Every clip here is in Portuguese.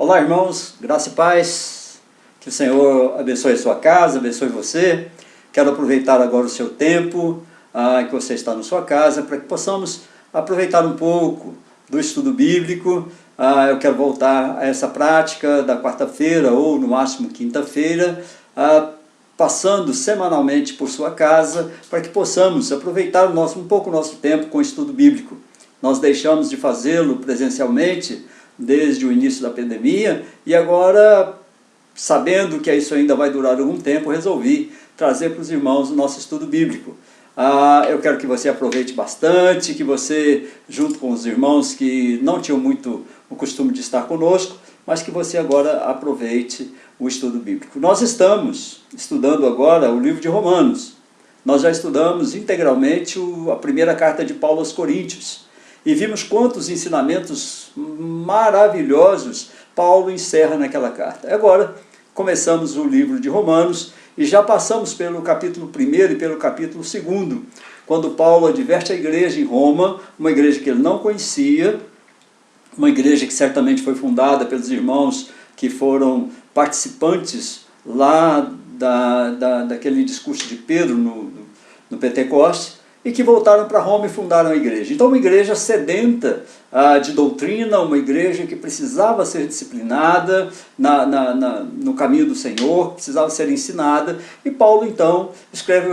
Olá, irmãos, graça e paz, que o Senhor abençoe a sua casa, abençoe você. Quero aproveitar agora o seu tempo, que você está na sua casa, para que possamos aproveitar um pouco do estudo bíblico. Eu quero voltar a essa prática da quarta-feira, ou no máximo quinta-feira, passando semanalmente por sua casa, para que possamos aproveitar um pouco o nosso tempo com o estudo bíblico. Nós deixamos de fazê-lo presencialmente desde o início da pandemia, e agora, sabendo que isso ainda vai durar algum tempo, resolvi trazer para os irmãos o nosso estudo bíblico. Eu quero que você aproveite bastante, que você, junto com os irmãos que não tinham muito o costume de estar conosco, mas que você agora aproveite o estudo bíblico. Nós estamos estudando agora o livro de Romanos. Nós já estudamos integralmente a primeira carta de Paulo aos Coríntios. E vimos quantos ensinamentos maravilhosos Paulo encerra naquela carta. Agora, começamos o livro de Romanos e já passamos pelo capítulo 1 e pelo capítulo 2, quando Paulo adverte a igreja em Roma, uma igreja que ele não conhecia, uma igreja que certamente foi fundada pelos irmãos que foram participantes lá daquele discurso de Pedro no Pentecostes, e que voltaram para Roma e fundaram a igreja. Então, uma igreja sedenta de doutrina, uma igreja que precisava ser disciplinada no caminho do Senhor, precisava ser ensinada, e Paulo, então, escreve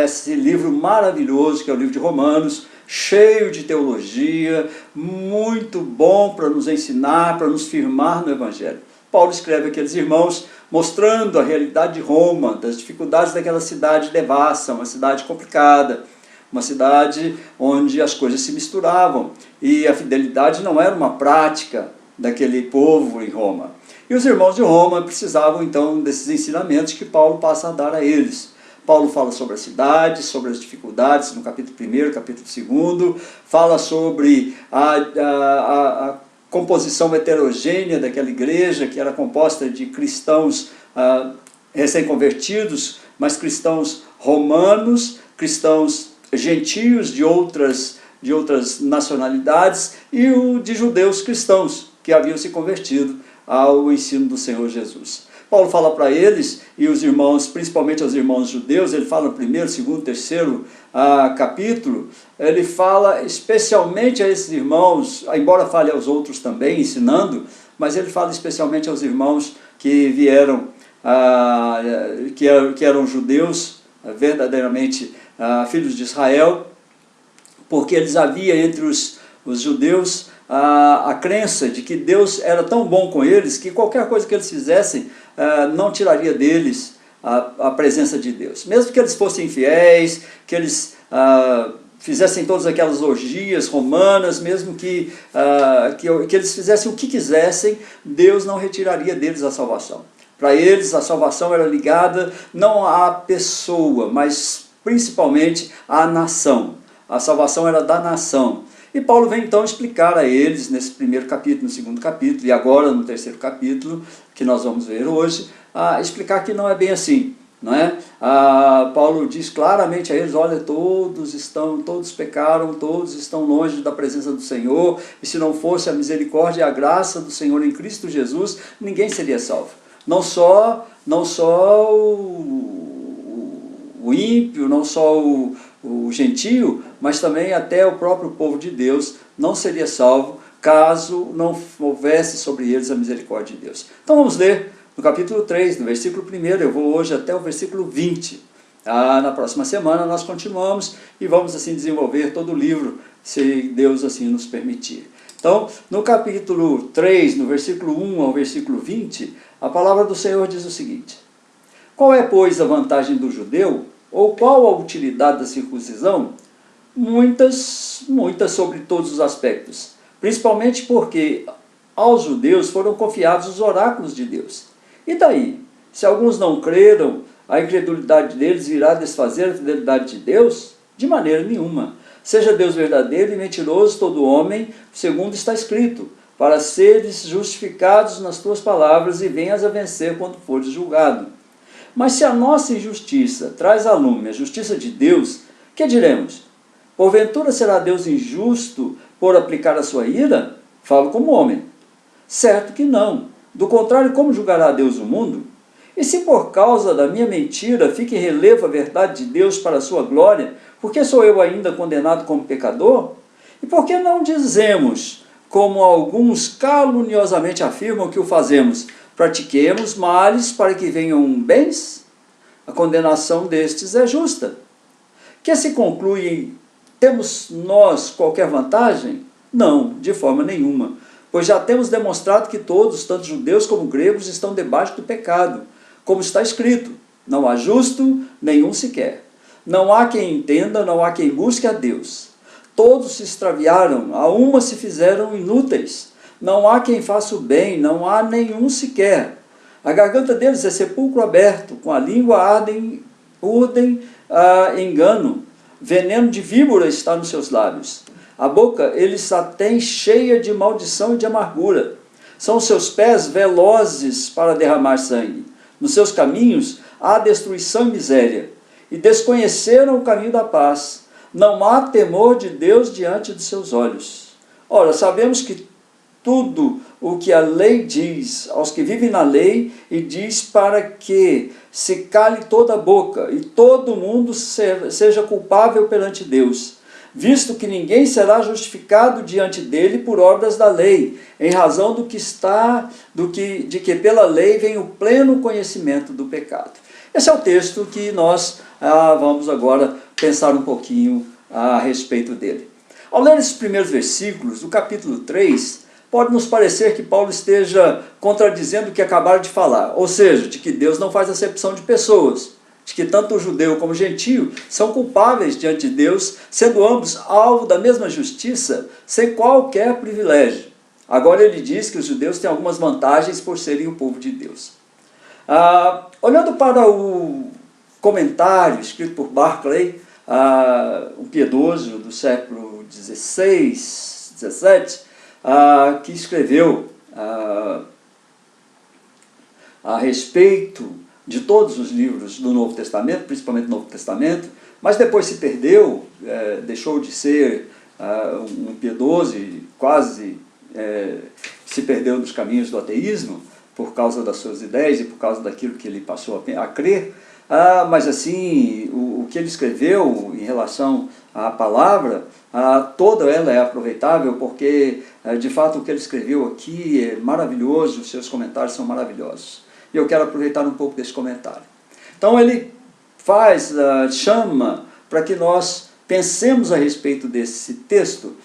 esse livro maravilhoso, que é o livro de Romanos, cheio de teologia, muito bom para nos ensinar, para nos firmar no Evangelho. Paulo escreve àqueles irmãos, mostrando a realidade de Roma, das dificuldades daquela cidade devassa, uma cidade complicada, uma cidade onde as coisas se misturavam, e a fidelidade não era uma prática daquele povo em Roma. E os irmãos de Roma precisavam então desses ensinamentos que Paulo passa a dar a eles. Paulo fala sobre a cidade, sobre as dificuldades, no capítulo 1, capítulo 2, fala sobre a composição heterogênea daquela igreja, que era composta de cristãos recém-convertidos, mas cristãos romanos, cristãos gentios de outras nacionalidades, e de judeus cristãos que haviam se convertido ao ensino do Senhor Jesus. Paulo fala para eles, e os irmãos, principalmente aos irmãos judeus, ele fala no 1º, 2º, 3º capítulo, ele fala especialmente a esses irmãos, embora fale aos outros também, ensinando, mas ele fala especialmente aos irmãos que vieram, que eram judeus, verdadeiramente filhos de Israel, porque eles havia entre os judeus a crença de que Deus era tão bom com eles que qualquer coisa que eles fizessem não tiraria deles a presença de Deus. Mesmo que eles fossem infiéis, que eles fizessem todas aquelas orgias romanas, mesmo que eles fizessem o que quisessem, Deus não retiraria deles a salvação. Para eles, a salvação era ligada não à pessoa, mas principalmente à nação. A salvação era da nação. E Paulo vem então explicar a eles, nesse 1º capítulo, no 2º capítulo, e agora no 3º capítulo, que nós vamos ver hoje, explicar que não é bem assim, não é? Paulo diz claramente a eles, olha, todos pecaram, todos estão longe da presença do Senhor, e se não fosse a misericórdia e a graça do Senhor em Cristo Jesus, ninguém seria salvo. Não só o ímpio, não só o gentio, mas também até o próprio povo de Deus não seria salvo caso não houvesse sobre eles a misericórdia de Deus. Então vamos ler no capítulo 3, no versículo 1, eu vou hoje até o versículo 20. Na próxima semana nós continuamos e vamos assim desenvolver todo o livro, se Deus assim nos permitir. Então, no capítulo 3, no versículo 1 ao versículo 20, a palavra do Senhor diz o seguinte: qual é, pois, a vantagem do judeu? Ou qual a utilidade da circuncisão? Muitas sobre todos os aspectos, principalmente porque aos judeus foram confiados os oráculos de Deus. E daí? Se alguns não creram, a incredulidade deles irá desfazer a fidelidade de Deus? De maneira nenhuma. Seja Deus verdadeiro e mentiroso todo homem, segundo está escrito, para seres justificados nas tuas palavras e venhas a vencer quando fores julgado. Mas se a nossa injustiça traz à lume a justiça de Deus, que diremos? Porventura será Deus injusto por aplicar a sua ira? Falo como homem. Certo que não. Do contrário, como julgará Deus o mundo? E se por causa da minha mentira fica em relevo a verdade de Deus para a sua glória, por que sou eu ainda condenado como pecador? E por que não dizemos, como alguns caluniosamente afirmam que o fazemos, pratiquemos males para que venham bens? A condenação destes é justa. Que se conclui, temos nós qualquer vantagem? Não, de forma nenhuma, pois já temos demonstrado que todos, tanto judeus como gregos, estão debaixo do pecado, como está escrito, não há justo nenhum sequer. Não há quem entenda, não há quem busque a Deus. Todos se extraviaram, a uma se fizeram inúteis. Não há quem faça o bem, não há nenhum sequer. A garganta deles é sepulcro aberto, com a língua urdem engano. Veneno de víbora está nos seus lábios. A boca eles a têm cheia de maldição e de amargura. São os seus pés velozes para derramar sangue. Nos seus caminhos há destruição e miséria. E desconheceram o caminho da paz. Não há temor de Deus diante de seus olhos. Ora, sabemos que tudo o que a lei diz aos que vivem na lei, e diz para que se cale toda a boca, e todo mundo seja culpável perante Deus, visto que ninguém será justificado diante dele por obras da lei, em razão de que pela lei vem o pleno conhecimento do pecado. Esse é o texto que nós vamos agora pensar um pouquinho a respeito dele. Ao ler esses primeiros versículos do capítulo 3, pode nos parecer que Paulo esteja contradizendo o que acabaram de falar, ou seja, de que Deus não faz acepção de pessoas, de que tanto o judeu como o gentio são culpáveis diante de Deus, sendo ambos alvo da mesma justiça, sem qualquer privilégio. Agora ele diz que os judeus têm algumas vantagens por serem o povo de Deus. Olhando para o comentário escrito por Barclay, um piedoso do século XVI, XVII, que escreveu a respeito de todos os livros do Novo Testamento, principalmente do Novo Testamento, mas depois se perdeu, deixou de ser um piedoso e quase se perdeu nos caminhos do ateísmo por causa das suas ideias e por causa daquilo que ele passou a crer. Mas assim, o que ele escreveu em relação à palavra, toda ela é aproveitável, porque de fato o que ele escreveu aqui é maravilhoso, os seus comentários são maravilhosos. E eu quero aproveitar um pouco desse comentário. Então ele chama para que nós pensemos a respeito desse texto,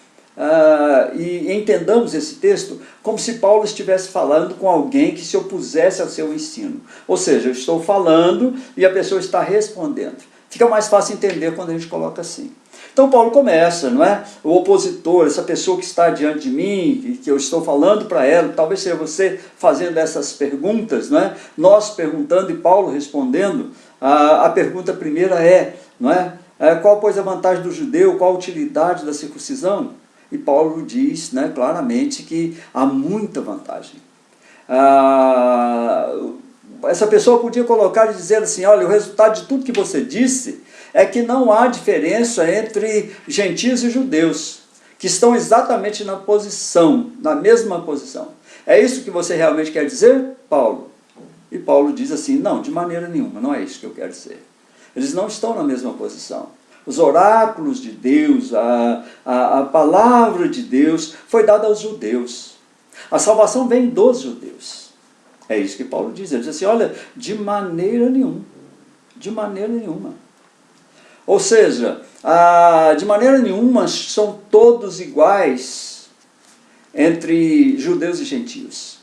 e entendamos esse texto como se Paulo estivesse falando com alguém que se opusesse ao seu ensino. Ou seja, eu estou falando e a pessoa está respondendo. Fica mais fácil entender quando a gente coloca assim. Então Paulo começa, não é? O opositor, essa pessoa que está diante de mim, que eu estou falando para ela, talvez seja você fazendo essas perguntas, não é? Nós perguntando e Paulo respondendo. A pergunta primeira não é? Qual, pois, a vantagem do judeu, qual a utilidade da circuncisão? E Paulo diz, né, claramente que há muita vantagem. Essa pessoa podia colocar e dizer assim, olha, o resultado de tudo que você disse é que não há diferença entre gentios e judeus, que estão exatamente na mesma posição. É isso que você realmente quer dizer, Paulo? E Paulo diz assim, não, de maneira nenhuma, não é isso que eu quero dizer. Eles não estão na mesma posição. Os oráculos de Deus, a palavra de Deus foi dada aos judeus. A salvação vem dos judeus. É isso que Paulo diz. Ele diz assim, olha, de maneira nenhuma. De maneira nenhuma. Ou seja, de maneira nenhuma são todos iguais entre judeus e gentios.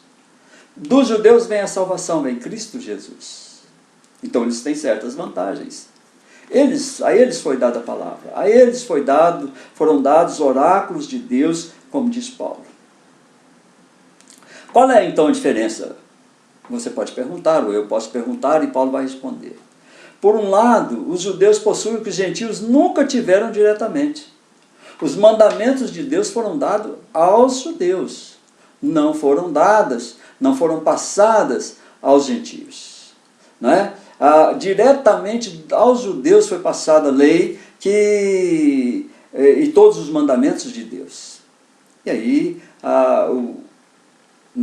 Dos judeus vem a salvação, vem Cristo Jesus. Então eles têm certas vantagens. A eles foi dada a palavra, a eles foram dados oráculos de Deus, como diz Paulo. Qual é então a diferença? Você pode perguntar, ou eu posso perguntar, e Paulo vai responder. Por um lado, os judeus possuem o que os gentios nunca tiveram diretamente. Os mandamentos de Deus foram dados aos judeus, não foram passadas aos gentios. Não é? Diretamente aos judeus foi passada a lei e todos os mandamentos de Deus. E aí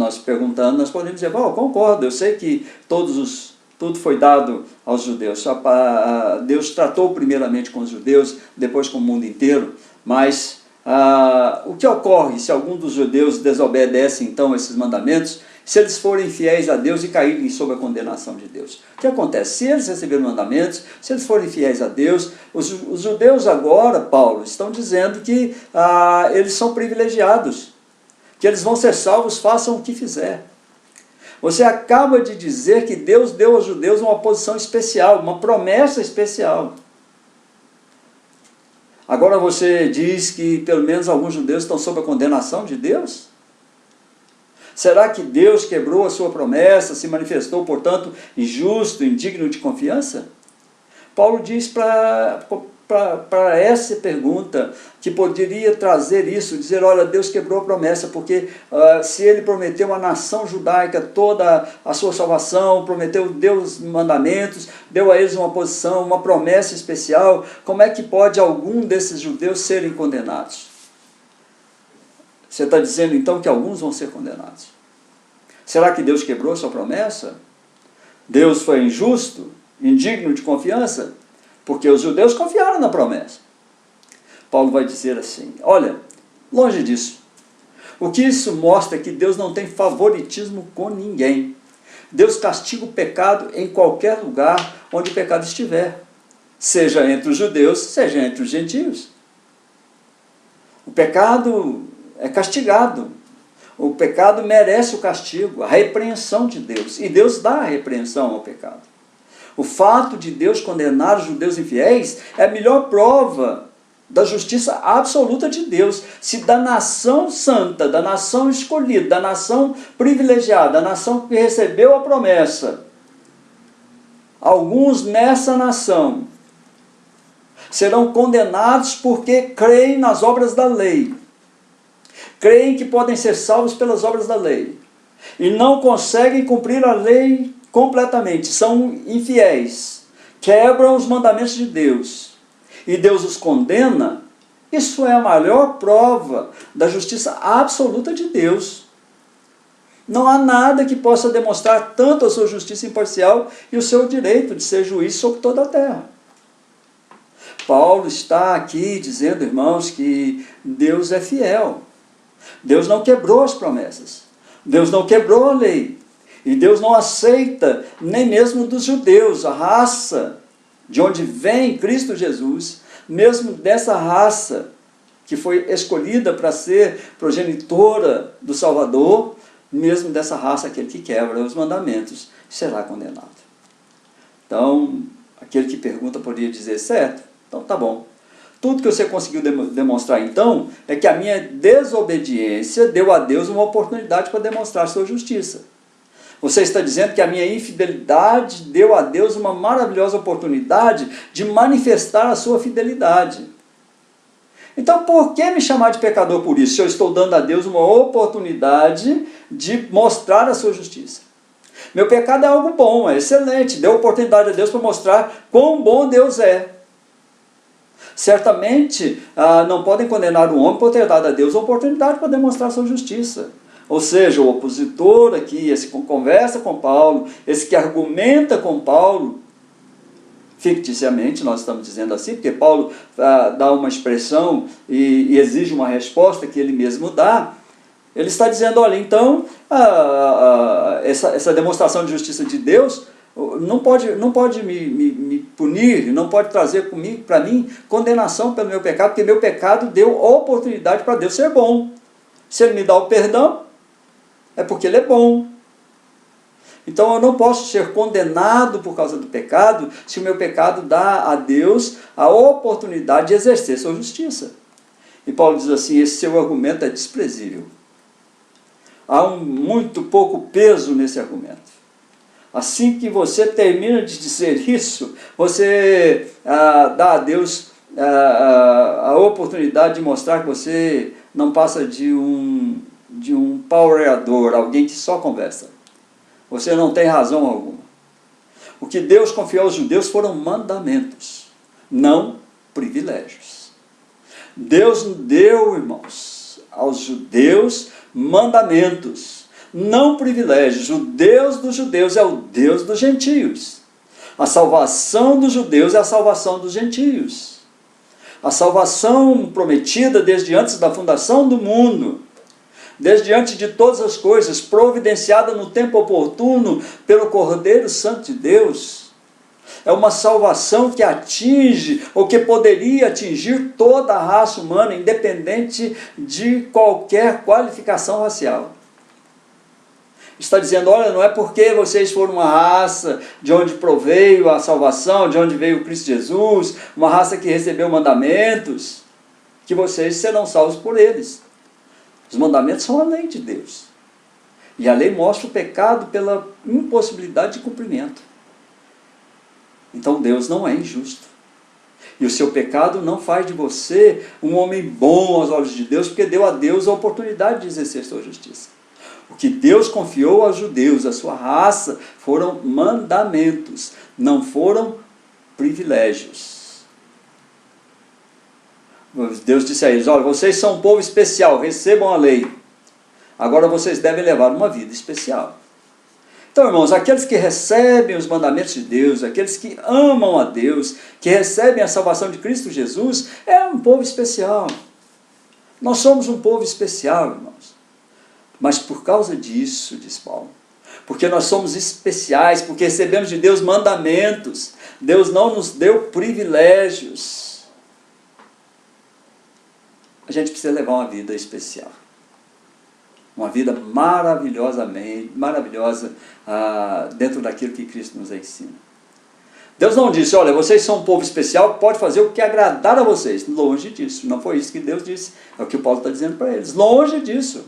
nós perguntando, nós podemos dizer, concordo, eu sei que tudo foi dado aos judeus. Deus tratou primeiramente com os judeus, depois com o mundo inteiro, mas o que ocorre se algum dos judeus desobedece então esses mandamentos, se eles forem fiéis a Deus e caírem sob a condenação de Deus? O que acontece? Se eles receberam mandamentos, se eles forem fiéis a Deus, os judeus agora, Paulo, estão dizendo que eles são privilegiados, que eles vão ser salvos, façam o que fizer. Você acaba de dizer que Deus deu aos judeus uma posição especial, uma promessa especial. Agora você diz que pelo menos alguns judeus estão sob a condenação de Deus? Será que Deus quebrou a sua promessa, se manifestou, portanto, injusto, indigno de confiança? Paulo diz para essa pergunta, que poderia trazer isso, dizer, olha, Deus quebrou a promessa, porque se ele prometeu à nação judaica toda a sua salvação, prometeu Deus mandamentos, deu a eles uma posição, uma promessa especial, como é que pode algum desses judeus serem condenados? Você está dizendo então que alguns vão ser condenados. Será que Deus quebrou sua promessa? Deus foi injusto, indigno de confiança? Porque os judeus confiaram na promessa. Paulo vai dizer assim, olha, longe disso. O que isso mostra é que Deus não tem favoritismo com ninguém. Deus castiga o pecado em qualquer lugar onde o pecado estiver. Seja entre os judeus, seja entre os gentios. O pecado é castigado. O pecado merece o castigo, a repreensão de Deus. E Deus dá a repreensão ao pecado. O fato de Deus condenar os judeus infiéis é a melhor prova da justiça absoluta de Deus. Se da nação santa, da nação escolhida, da nação privilegiada, da nação que recebeu a promessa, alguns nessa nação serão condenados porque creem nas obras da lei, creem que podem ser salvos pelas obras da lei, e não conseguem cumprir a lei completamente, são infiéis, quebram os mandamentos de Deus, e Deus os condena. Isso é a maior prova da justiça absoluta de Deus. Não há nada que possa demonstrar tanto a sua justiça imparcial e o seu direito de ser juiz sobre toda a terra. Paulo está aqui dizendo, irmãos, que Deus é fiel. Deus não quebrou as promessas. Deus não quebrou a lei. E Deus não aceita nem mesmo dos judeus, a raça de onde vem Cristo Jesus, mesmo dessa raça que foi escolhida para ser progenitora do Salvador, mesmo dessa raça, aquele que quebra os mandamentos será condenado. Então, aquele que pergunta poderia dizer, certo, então tá bom. Tudo que você conseguiu demonstrar então, é que a minha desobediência deu a Deus uma oportunidade para demonstrar sua justiça. Você está dizendo que a minha infidelidade deu a Deus uma maravilhosa oportunidade de manifestar a sua fidelidade. Então, por que me chamar de pecador por isso, se eu estou dando a Deus uma oportunidade de mostrar a sua justiça? Meu pecado é algo bom, é excelente, deu oportunidade a Deus para mostrar quão bom Deus é. Certamente, não podem condenar o homem por ter dado a Deus a oportunidade para demonstrar a sua justiça. Ou seja, o opositor aqui, esse que conversa com Paulo, esse que argumenta com Paulo, ficticiamente, nós estamos dizendo assim, porque Paulo dá uma expressão e exige uma resposta que ele mesmo dá, ele está dizendo, olha, então, essa demonstração de justiça de Deus não pode me punir, não pode trazer para mim condenação pelo meu pecado, porque meu pecado deu oportunidade para Deus ser bom. Se ele me dá o perdão, é porque ele é bom. Então eu não posso ser condenado por causa do pecado, se o meu pecado dá a Deus a oportunidade de exercer sua justiça. E Paulo diz assim, esse seu argumento é desprezível. Há muito pouco peso nesse argumento. Assim que você termina de dizer isso, você dá a Deus a oportunidade de mostrar que você não passa de um paureador, alguém que só conversa. Você não tem razão alguma. O que Deus confiou aos judeus foram mandamentos, não privilégios. Deus deu, irmãos, aos judeus mandamentos, não privilégios. O Deus dos judeus é o Deus dos gentios. A salvação dos judeus é a salvação dos gentios. A salvação prometida desde antes da fundação do mundo, desde antes de todas as coisas, providenciada no tempo oportuno pelo Cordeiro Santo de Deus, é uma salvação que atinge, ou que poderia atingir toda a raça humana, independente de qualquer qualificação racial. Está dizendo, olha, não é porque vocês foram uma raça de onde proveio a salvação, de onde veio Cristo Jesus, uma raça que recebeu mandamentos, que vocês serão salvos por eles. Os mandamentos são a lei de Deus. E a lei mostra o pecado pela impossibilidade de cumprimento. Então Deus não é injusto. E o seu pecado não faz de você um homem bom aos olhos de Deus, porque deu a Deus a oportunidade de exercer sua justiça. O que Deus confiou aos judeus, a sua raça, foram mandamentos, não foram privilégios. Deus disse a eles, olha, vocês são um povo especial, recebam a lei. Agora vocês devem levar uma vida especial. Então, irmãos, aqueles que recebem os mandamentos de Deus, aqueles que amam a Deus, que recebem a salvação de Cristo Jesus, é um povo especial. Nós somos um povo especial, irmãos. Mas por causa disso, diz Paulo, porque nós somos especiais, porque recebemos de Deus mandamentos, Deus não nos deu privilégios, a gente precisa levar uma vida especial, uma vida maravilhosa dentro daquilo que Cristo nos ensina. Deus não disse, olha, vocês são um povo especial, pode fazer o que agradar a vocês. Longe disso, não foi isso que Deus disse, é o que o Paulo está dizendo para eles, longe disso.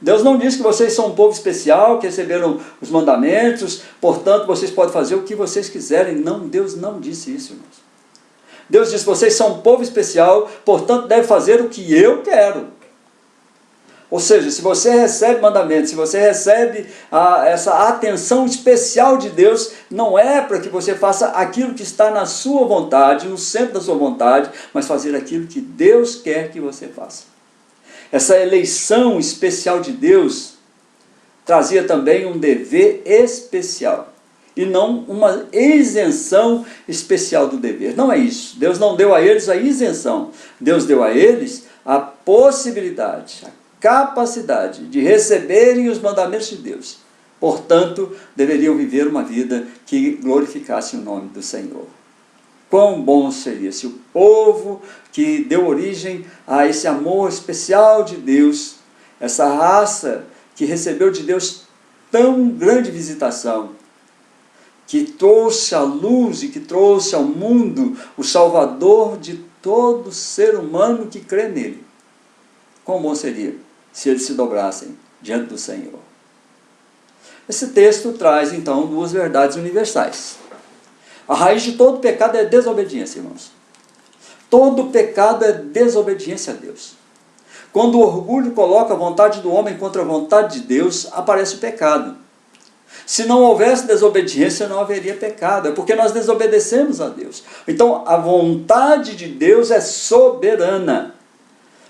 Deus não disse que vocês são um povo especial, que receberam os mandamentos, portanto vocês podem fazer o que vocês quiserem. Não, Deus não disse isso, irmãos. Deus disse, vocês são um povo especial, portanto devem fazer o que eu quero. Ou seja, se você recebe mandamentos, se você recebe essa atenção especial de Deus, não é para que você faça aquilo que está na sua vontade, no centro da sua vontade, mas fazer aquilo que Deus quer que você faça. Essa eleição especial de Deus trazia também um dever especial, e não uma isenção especial do dever. Não é isso. Deus não deu a eles a isenção. Deus deu a eles a possibilidade, a capacidade de receberem os mandamentos de Deus. Portanto, deveriam viver uma vida que glorificasse o nome do Senhor. Quão bom seria se o povo que deu origem a esse amor especial de Deus, essa raça que recebeu de Deus tão grande visitação, que trouxe à luz e que trouxe ao mundo o Salvador de todo ser humano que crê nele. Quão bom seria se eles se dobrassem diante do Senhor. Esse texto traz então duas verdades universais. A raiz de todo pecado é desobediência, irmãos. Todo pecado é desobediência a Deus. Quando o orgulho coloca a vontade do homem contra a vontade de Deus, aparece o pecado. Se não houvesse desobediência, não haveria pecado. É porque nós desobedecemos a Deus. Então, a vontade de Deus é soberana.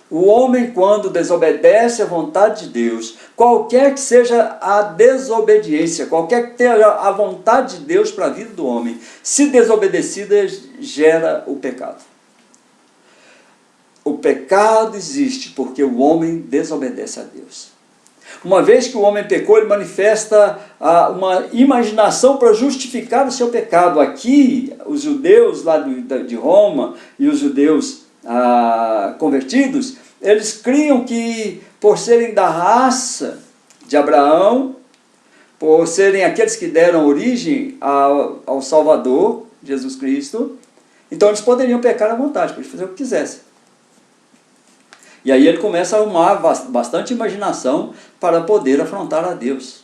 O homem, quando desobedece à vontade de Deus, qualquer que seja a desobediência, qualquer que seja a vontade de Deus para a vida do homem, se desobedecida, gera o pecado. O pecado existe porque o homem desobedece a Deus. Uma vez que o homem pecou, ele manifesta uma imaginação para justificar o seu pecado. Aqui, os judeus lá de Roma e os judeus convertidos, eles criam que por serem da raça de Abraão, por serem aqueles que deram origem ao Salvador, Jesus Cristo, então eles poderiam pecar à vontade, poderiam fazer o que quisessem. E aí ele começa a arrumar bastante imaginação para poder afrontar a Deus.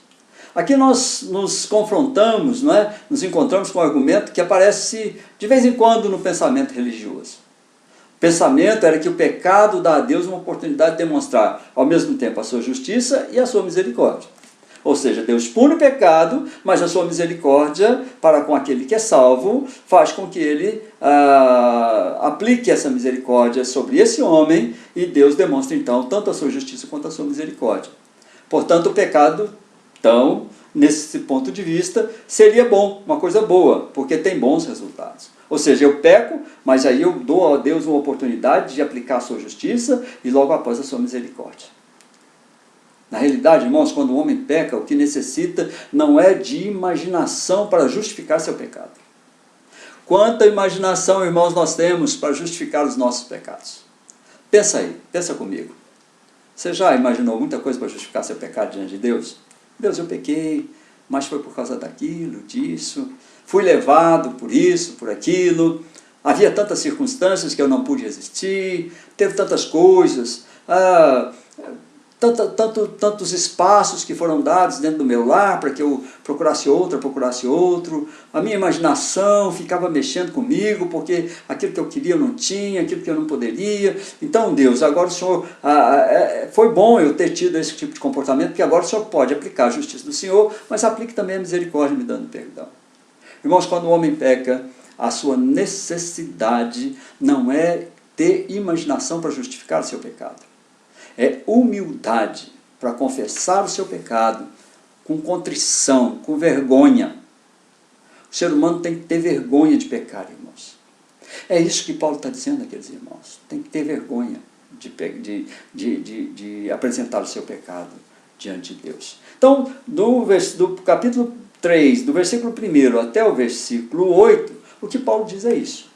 Aqui nós nos confrontamos, não é? Nos encontramos com um argumento que aparece de vez em quando no pensamento religioso. O pensamento era que o pecado dá a Deus uma oportunidade de demonstrar ao mesmo tempo a sua justiça e a sua misericórdia. Ou seja, Deus pune o pecado, mas a sua misericórdia para com aquele que é salvo faz com que ele aplique essa misericórdia sobre esse homem, e Deus demonstra então tanto a sua justiça quanto a sua misericórdia. Portanto, o pecado, então, nesse ponto de vista, seria bom, uma coisa boa, porque tem bons resultados. Ou seja, eu peco, mas aí eu dou a Deus uma oportunidade de aplicar a sua justiça e logo após a sua misericórdia. Na realidade, irmãos, quando o homem peca, o que necessita não é de imaginação para justificar seu pecado. Quanta imaginação, irmãos, nós temos para justificar os nossos pecados. Pensa aí, pensa comigo. Você já imaginou muita coisa para justificar seu pecado diante de Deus? Deus, eu pequei, mas foi por causa daquilo, disso. Fui levado por isso, por aquilo. Havia tantas circunstâncias que eu não pude resistir. Teve tantas coisas. Tantos espaços que foram dados dentro do meu lar para que eu procurasse outro. A minha imaginação ficava mexendo comigo, porque aquilo que eu queria eu não tinha, aquilo que eu não poderia. Então, Deus, agora o Senhor, foi bom eu ter tido esse tipo de comportamento, porque agora o Senhor pode aplicar a justiça do Senhor, mas aplique também a misericórdia me dando perdão. Irmãos, quando o homem peca, a sua necessidade não é ter imaginação para justificar o seu pecado. É humildade para confessar o seu pecado com contrição, com vergonha. O ser humano tem que ter vergonha de pecar, irmãos. É isso que Paulo está dizendo àqueles irmãos. Tem que ter vergonha de apresentar o seu pecado diante de Deus. Então, do capítulo 3, do versículo 1 até o versículo 8, o que Paulo diz é isso.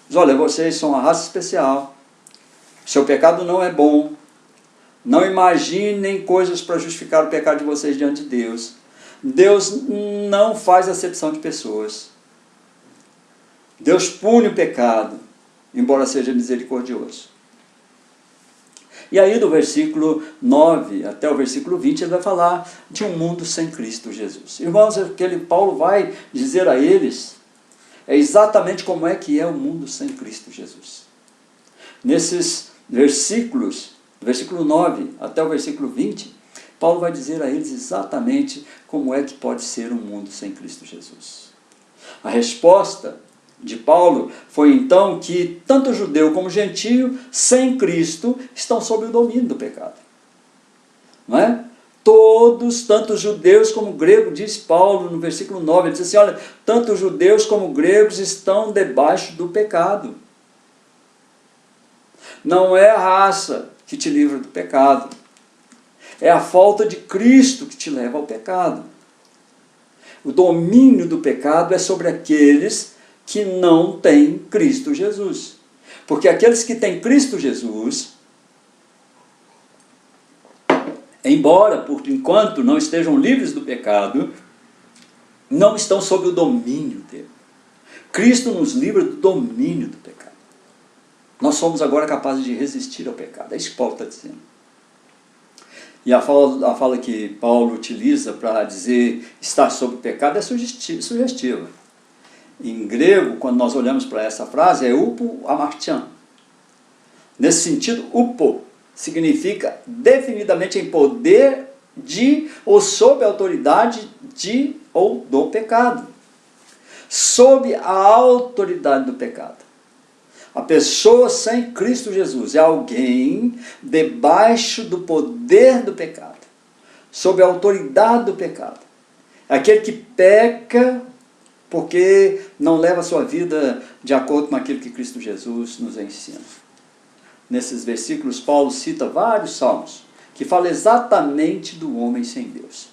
Diz, olha, vocês são uma raça especial, seu pecado não é bom. Não imaginem coisas para justificar o pecado de vocês diante de Deus. Deus não faz acepção de pessoas. Deus pune o pecado, embora seja misericordioso. E aí do versículo 9 até o versículo 20, ele vai falar de um mundo sem Cristo Jesus. Irmãos, o que Paulo vai dizer a eles é exatamente como é que é o mundo sem Cristo Jesus. Nesses versículos, do versículo 9 até o versículo 20, Paulo vai dizer a eles exatamente como é que pode ser um mundo sem Cristo Jesus. A resposta de Paulo foi então que tanto judeu como gentio, sem Cristo, estão sob o domínio do pecado. Não é? Todos, tanto judeus como gregos, diz Paulo no versículo 9, ele diz assim, olha, tanto judeus como gregos estão debaixo do pecado. Não é a raça que te livra do pecado. É a falta de Cristo que te leva ao pecado. O domínio do pecado é sobre aqueles que não têm Cristo Jesus. Porque aqueles que têm Cristo Jesus, embora por enquanto não estejam livres do pecado, não estão sob o domínio dele. Cristo nos livra do domínio do pecado. Nós somos agora capazes de resistir ao pecado. É isso que Paulo está dizendo. E a fala que Paulo utiliza para dizer estar sob o pecado é sugestiva. Em grego, quando nós olhamos para essa frase, é upo amartian. Nesse sentido, upo significa definidamente em poder de ou sob a autoridade de ou do pecado. Sob a autoridade do pecado. A pessoa sem Cristo Jesus é alguém debaixo do poder do pecado, sob a autoridade do pecado. É aquele que peca porque não leva a sua vida de acordo com aquilo que Cristo Jesus nos ensina. Nesses versículos, Paulo cita vários salmos que falam exatamente do homem sem Deus.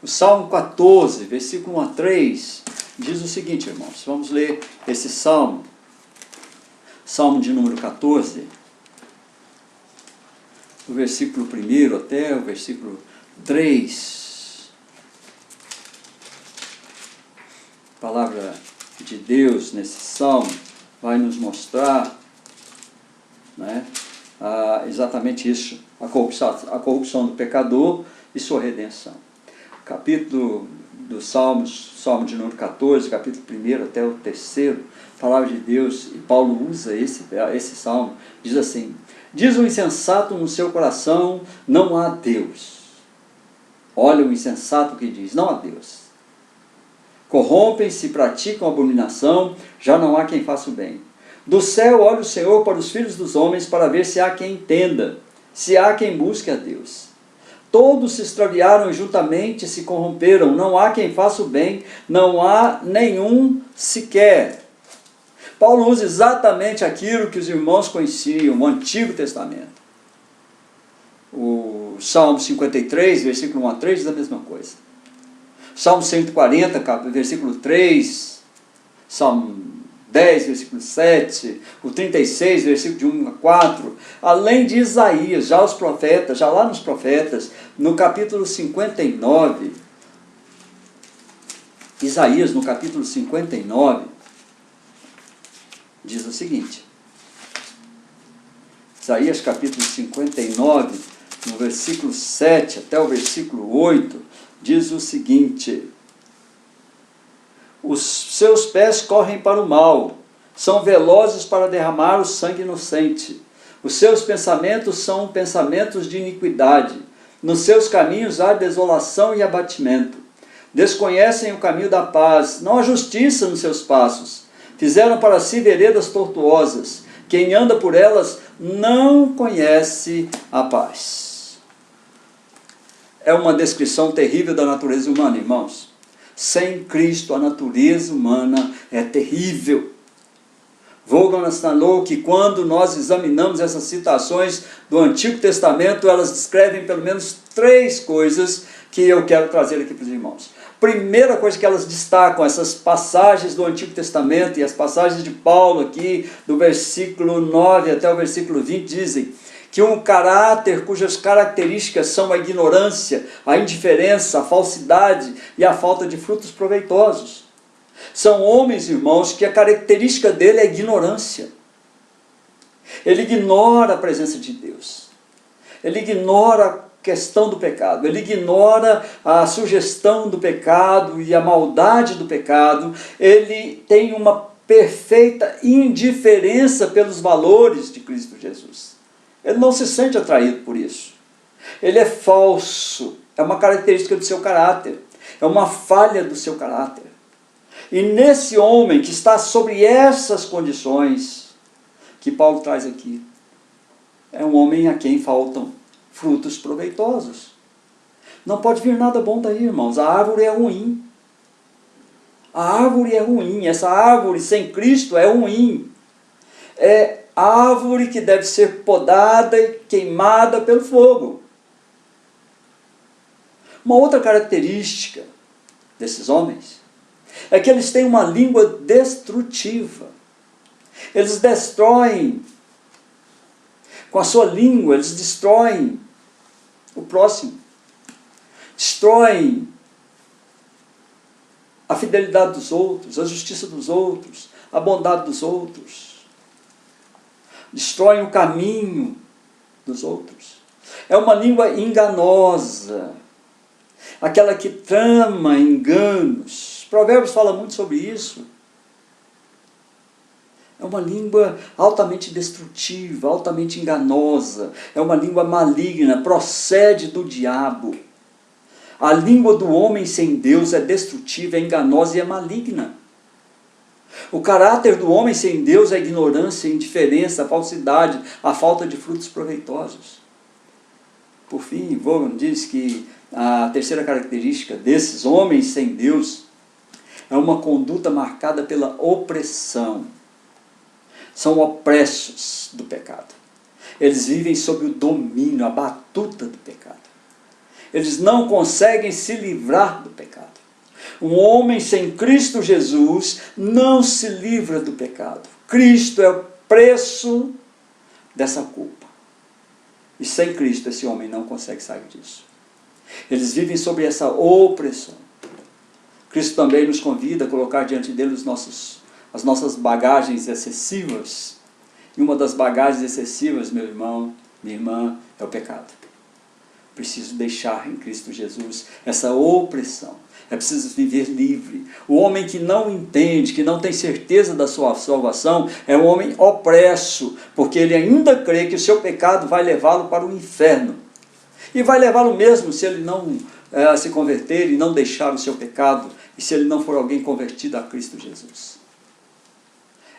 O Salmo 14, versículo 1 a 3, diz o seguinte, irmãos, vamos ler esse salmo. Salmo de número 14, do versículo 1 até o versículo 3. A palavra de Deus nesse salmo vai nos mostrar, né, exatamente isso, a corrupção do pecador e sua redenção. Capítulo dos Salmos, Salmo de número 14, capítulo 1 até o 3, palavra de Deus, e Paulo usa esse salmo, diz assim, diz o insensato no seu coração, não há Deus. Olha o insensato que diz, não há Deus. Corrompem-se, praticam abominação, já não há quem faça o bem. Do céu olha o Senhor para os filhos dos homens, para ver se há quem entenda, se há quem busque a Deus. Todos se extraviaram e juntamente se corromperam. Não há quem faça o bem, não há nenhum sequer. Paulo usa exatamente aquilo que os irmãos conheciam, o Antigo Testamento. O Salmo 53, versículo 1 a 3, diz a mesma coisa. Salmo 140, versículo 3, Salmo 10, versículo 7, o 36, versículo de 1 a 4, além de Isaías, já os profetas, já lá nos profetas, no capítulo 59, Isaías, no capítulo 59, diz o seguinte, Isaías capítulo 59, no versículo 7 até o versículo 8, diz o seguinte: os seus pés correm para o mal, são velozes para derramar o sangue inocente. Os seus pensamentos são pensamentos de iniquidade. Nos seus caminhos há desolação e abatimento. Desconhecem o caminho da paz, não há justiça nos seus passos. Fizeram para si veredas tortuosas. Quem anda por elas não conhece a paz. É uma descrição terrível da natureza humana, irmãos. Sem Cristo, a natureza humana é terrível. Vaughan assinalou que quando nós examinamos essas citações do Antigo Testamento, elas descrevem pelo menos 3 coisas que eu quero trazer aqui para os irmãos. Primeira coisa que elas destacam, essas passagens do Antigo Testamento e as passagens de Paulo aqui, do versículo 9 até o versículo 20, dizem que um caráter cujas características são a ignorância, a indiferença, a falsidade e a falta de frutos proveitosos. São homens, irmãos, que a característica dele é a ignorância. Ele ignora a presença de Deus. Ele ignora a questão do pecado. Ele ignora a sugestão do pecado e a maldade do pecado. Ele tem uma perfeita indiferença pelos valores de Cristo Jesus. Ele não se sente atraído por isso. Ele é falso. É uma característica do seu caráter. É uma falha do seu caráter. E nesse homem que está sobre essas condições que Paulo traz aqui, é um homem a quem faltam frutos proveitosos. Não pode vir nada bom daí, irmãos. A árvore é ruim. A árvore é ruim. Essa árvore sem Cristo é ruim. É árvore que deve ser podada e queimada pelo fogo. Uma outra característica desses homens é que eles têm uma língua destrutiva. Eles destroem, com a sua língua, eles destroem o próximo. Destroem a fidelidade dos outros, a justiça dos outros, a bondade dos outros. Destroem o caminho dos outros. É uma língua enganosa, aquela que trama enganos. Provérbios fala muito sobre isso. É uma língua altamente destrutiva, altamente enganosa. É uma língua maligna, procede do diabo. A língua do homem sem Deus é destrutiva, é enganosa e é maligna. O caráter do homem sem Deus é a ignorância, a indiferença, a falsidade, a falta de frutos proveitosos. Por fim, Vaughan diz que a terceira característica desses homens sem Deus é uma conduta marcada pela opressão. São opressos do pecado. Eles vivem sob o domínio, a batuta do pecado. Eles não conseguem se livrar do pecado. Um homem sem Cristo Jesus não se livra do pecado. Cristo é o preço dessa culpa. E sem Cristo esse homem não consegue sair disso. Eles vivem sob essa opressão. Cristo também nos convida a colocar diante dele as nossas bagagens excessivas. E uma das bagagens excessivas, meu irmão, minha irmã, é o pecado. Preciso deixar em Cristo Jesus essa opressão. É preciso viver livre. O homem que não entende, que não tem certeza da sua salvação, é um homem opresso, porque ele ainda crê que o seu pecado vai levá-lo para o inferno. E vai levá-lo mesmo se ele não se converter e não deixar o seu pecado, e se ele não for alguém convertido a Cristo Jesus.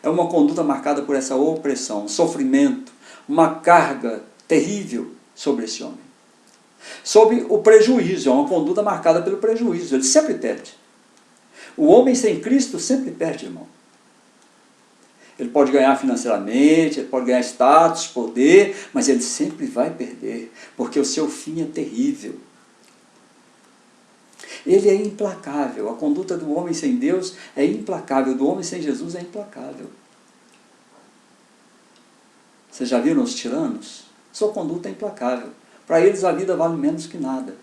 É uma conduta marcada por essa opressão, um sofrimento, uma carga terrível sobre esse homem. Sob o prejuízo, é uma conduta marcada pelo prejuízo, ele sempre perde. O homem sem Cristo sempre perde, irmão. Ele pode ganhar financeiramente, ele pode ganhar status, poder, mas ele sempre vai perder, porque o seu fim é terrível. Ele é implacável, a conduta do homem sem Deus é implacável, do homem sem Jesus é implacável. Vocês já viram os tiranos? Sua conduta é implacável. Para eles a vida vale menos que nada.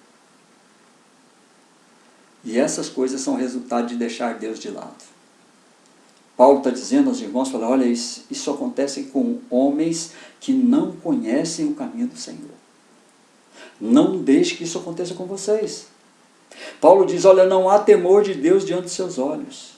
E essas coisas são resultado de deixar Deus de lado. Paulo está dizendo aos irmãos, fala, olha, isso acontece com homens que não conhecem o caminho do Senhor. Não deixe que isso aconteça com vocês. Paulo diz, olha, não há temor de Deus diante dos seus olhos.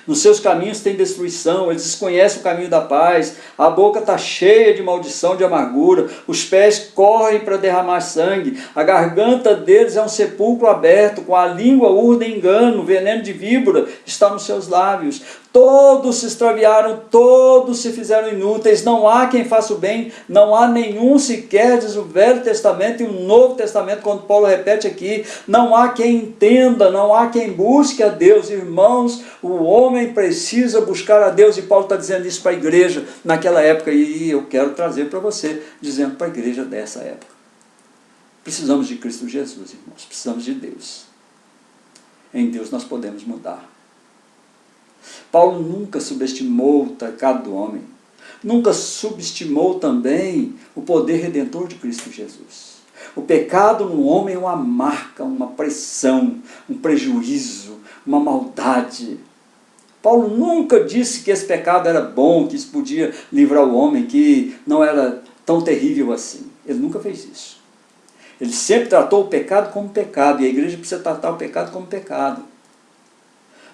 Nos seus caminhos tem destruição, eles desconhecem o caminho da paz, a boca está cheia de maldição, de amargura, os pés correm para derramar sangue, a garganta deles é um sepulcro aberto, com a língua urdem engano, veneno de víbora está nos seus lábios. Todos se extraviaram, todos se fizeram inúteis, não há quem faça o bem, não há nenhum sequer, diz o Velho Testamento e o Novo Testamento, quando Paulo repete aqui, não há quem entenda, não há quem busque a Deus. Irmãos, o homem precisa buscar a Deus, e Paulo está dizendo isso para a igreja naquela época, e eu quero trazer para você, dizendo para a igreja dessa época. Precisamos de Cristo Jesus, irmãos, precisamos de Deus. Em Deus nós podemos mudar. Paulo nunca subestimou o pecado do homem, nunca subestimou também o poder redentor de Cristo Jesus. O pecado no homem é uma marca, uma pressão, um prejuízo, uma maldade. Paulo nunca disse que esse pecado era bom, que isso podia livrar o homem, que não era tão terrível assim. Ele nunca fez isso. Ele sempre tratou o pecado como pecado, e a igreja precisa tratar o pecado como pecado.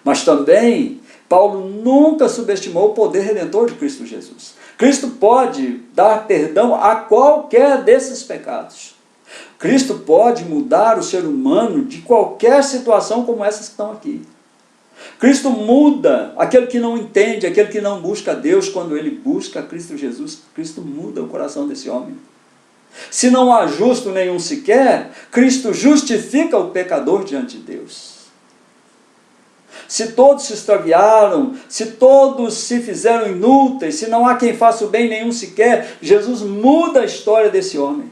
Mas também, Paulo nunca subestimou o poder redentor de Cristo Jesus. Cristo pode dar perdão a qualquer desses pecados. Cristo pode mudar o ser humano de qualquer situação como essas que estão aqui. Cristo muda aquele que não entende, aquele que não busca a Deus. Quando ele busca Cristo Jesus, Cristo muda o coração desse homem. Se não há justo nenhum sequer, Cristo justifica o pecador diante de Deus. Se todos se extraviaram, se todos se fizeram inúteis, se não há quem faça o bem nenhum sequer, Jesus muda a história desse homem.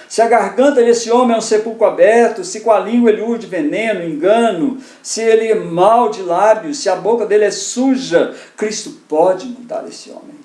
Se a garganta desse homem é um sepulcro aberto, se com a língua ele urde veneno, engano, se ele é mau de lábios, se a boca dele é suja, Cristo pode mudar esse homem.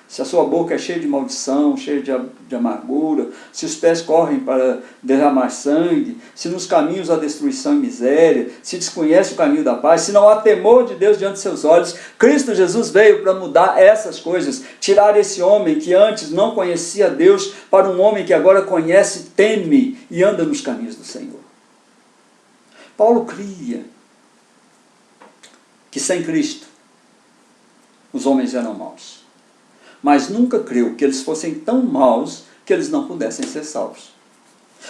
Se a sua boca é cheia de maldição, cheia de amargura, se os pés correm para derramar sangue, se nos caminhos há destruição e miséria, se desconhece o caminho da paz, se não há temor de Deus diante de seus olhos, Cristo Jesus veio para mudar essas coisas, tirar esse homem que antes não conhecia Deus para um homem que agora conhece, teme e anda nos caminhos do Senhor. Paulo cria que sem Cristo os homens eram maus, mas nunca creu que eles fossem tão maus que eles não pudessem ser salvos.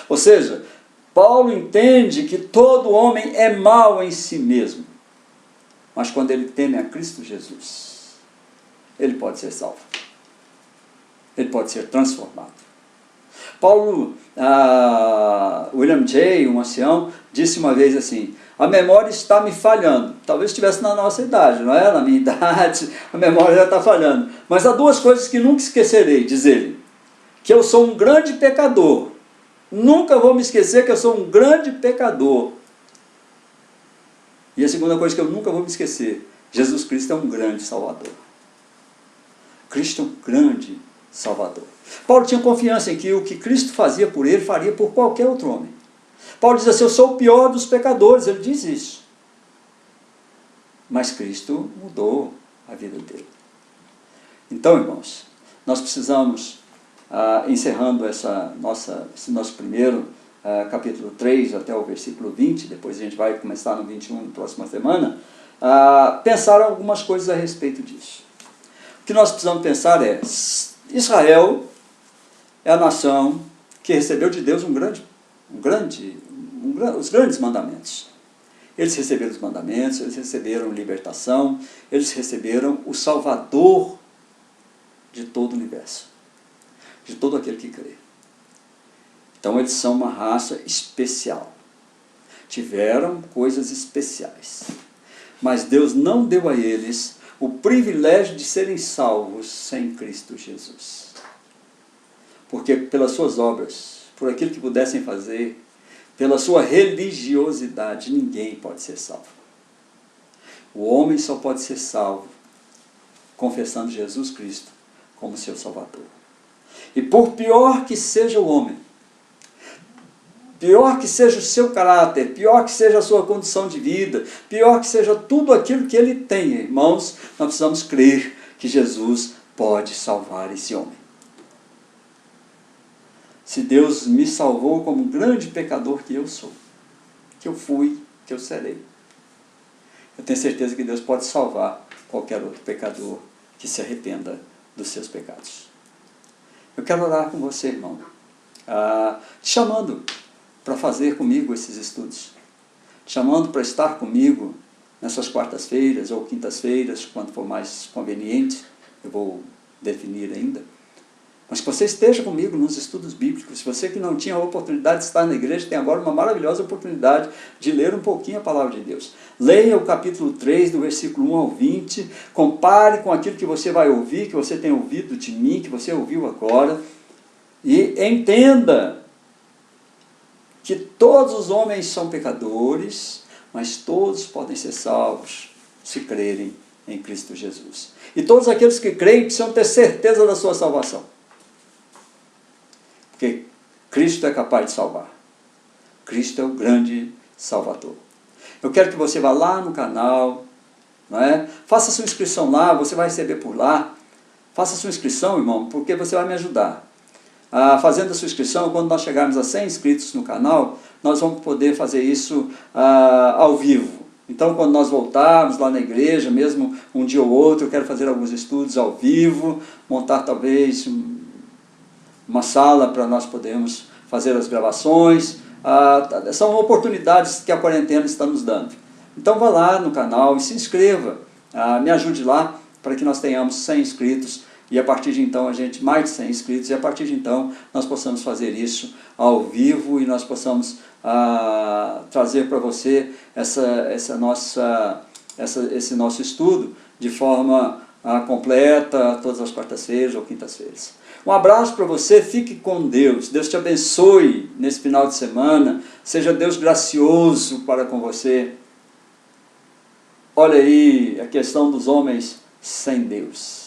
Ou seja, Paulo entende que todo homem é mau em si mesmo, mas quando ele teme a Cristo Jesus, ele pode ser salvo, ele pode ser transformado. Paulo, William J., um ancião, disse uma vez assim, a memória está me falhando. Talvez estivesse na nossa idade, não é? Na minha idade, a memória já está falhando. Mas há duas coisas que nunca esquecerei, diz ele. Que eu sou um grande pecador. Nunca vou me esquecer que eu sou um grande pecador. E a segunda coisa que eu nunca vou me esquecer, Jesus Cristo é um grande Salvador. Cristo é um grande Salvador. Paulo tinha confiança em que o que Cristo fazia por ele, faria por qualquer outro homem. Paulo diz assim, eu sou o pior dos pecadores, ele diz isso. Mas Cristo mudou a vida dele. Então, irmãos, nós precisamos, encerrando esse nosso primeiro capítulo 3 até o versículo 20, depois a gente vai começar no 21 na próxima semana, pensar algumas coisas a respeito disso. O que nós precisamos pensar é, Israel é a nação que recebeu de Deus os grandes mandamentos. Eles receberam os mandamentos, eles receberam libertação, eles receberam o Salvador de todo o universo, de todo aquele que crê. Então eles são uma raça especial. Tiveram coisas especiais. Mas Deus não deu a eles o privilégio de serem salvos sem Cristo Jesus. Porque pelas suas obras, por aquilo que pudessem fazer, pela sua religiosidade, ninguém pode ser salvo. O homem só pode ser salvo confessando Jesus Cristo como seu Salvador. E por pior que seja o homem, pior que seja o seu caráter, pior que seja a sua condição de vida, pior que seja tudo aquilo que ele tem, irmãos, nós precisamos crer que Jesus pode salvar esse homem. Se Deus me salvou como um grande pecador que eu sou, que eu fui, que eu serei, eu tenho certeza que Deus pode salvar qualquer outro pecador que se arrependa dos seus pecados. Eu quero orar com você, irmão, te chamando para fazer comigo esses estudos, te chamando para estar comigo nessas quartas-feiras ou quintas-feiras, quando for mais conveniente, eu vou definir ainda. Mas que você esteja comigo nos estudos bíblicos. Se você que não tinha a oportunidade de estar na igreja, tem agora uma maravilhosa oportunidade de ler um pouquinho a palavra de Deus. Leia o capítulo 3, do versículo 1 ao 20, compare com aquilo que você vai ouvir, que você tem ouvido de mim, que você ouviu agora, e entenda que todos os homens são pecadores, mas todos podem ser salvos se crerem em Cristo Jesus. E todos aqueles que creem precisam ter certeza da sua salvação. Porque Cristo é capaz de salvar. Cristo é o grande Salvador. Eu quero que você vá lá no canal, não é? Faça sua inscrição lá, você vai receber por lá. Faça sua inscrição, irmão, porque você vai me ajudar. Fazendo a sua inscrição, quando nós chegarmos a 100 inscritos no canal, nós vamos poder fazer isso ao vivo. Então, quando nós voltarmos lá na igreja, mesmo um dia ou outro, eu quero fazer alguns estudos ao vivo, montar talvez uma sala para nós podermos fazer as gravações. São oportunidades que a quarentena está nos dando. Então vá lá no canal e se inscreva, me ajude lá para que nós tenhamos 100 inscritos e a partir de então mais de 100 inscritos, e a partir de então nós possamos fazer isso ao vivo e nós possamos trazer para você esse nosso estudo de forma completa, todas as quartas-feiras ou quintas-feiras. Um abraço para você, fique com Deus, Deus te abençoe nesse final de semana, seja Deus gracioso para com você. Olha aí a questão dos homens sem Deus,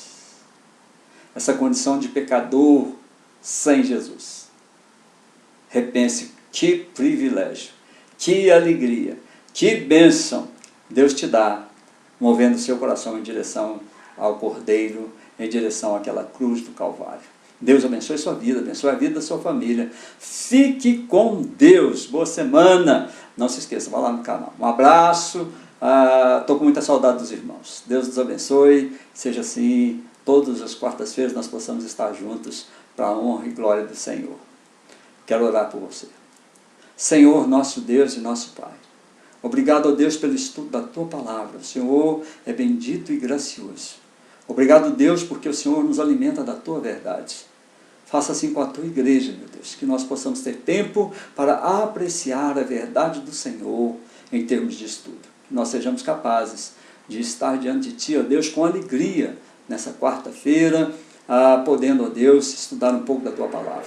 essa condição de pecador sem Jesus. Repense, que privilégio, que alegria, que bênção Deus te dá, movendo seu coração em direção ao Cordeiro, em direção àquela cruz do Calvário. Deus abençoe sua vida, abençoe a vida da sua família. Fique com Deus. Boa semana. Não se esqueça, vá lá no canal. Um abraço. Estou com muita saudade dos irmãos. Deus nos abençoe. Seja assim, todas as quartas-feiras nós possamos estar juntos para a honra e glória do Senhor. Quero orar por você. Senhor, nosso Deus e nosso Pai, obrigado, ó Deus, pelo estudo da Tua Palavra. O Senhor é bendito e gracioso. Obrigado, Deus, porque o Senhor nos alimenta da Tua verdade. Faça assim com a Tua igreja, meu Deus, que nós possamos ter tempo para apreciar a verdade do Senhor em termos de estudo. Que nós sejamos capazes de estar diante de Ti, ó Deus, com alegria nessa quarta-feira, podendo, ó Deus, estudar um pouco da Tua Palavra.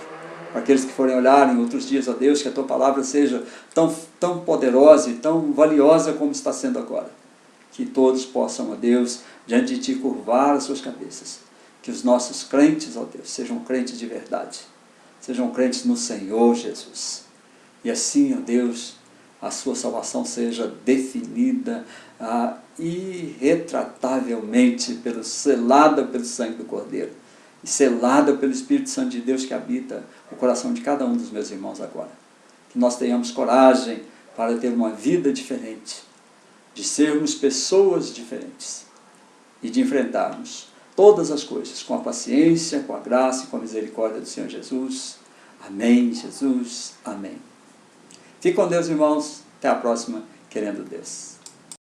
Para aqueles que forem olhar em outros dias, ó Deus, que a Tua Palavra seja tão poderosa e tão valiosa como está sendo agora. Que todos possam, ó Deus, diante de Ti curvar as suas cabeças. Que os nossos crentes, ó Deus, sejam crentes de verdade. Sejam crentes no Senhor Jesus. E assim, ó Deus, a sua salvação seja definida irretratavelmente, selada pelo sangue do Cordeiro. E selada pelo Espírito Santo de Deus que habita o coração de cada um dos meus irmãos agora. Que nós tenhamos coragem para ter uma vida diferente. De sermos pessoas diferentes. E de enfrentarmos todas as coisas, com a paciência, com a graça e com a misericórdia do Senhor Jesus. Amém, Jesus. Amém. Fique com Deus, irmãos. Até a próxima, querendo Deus.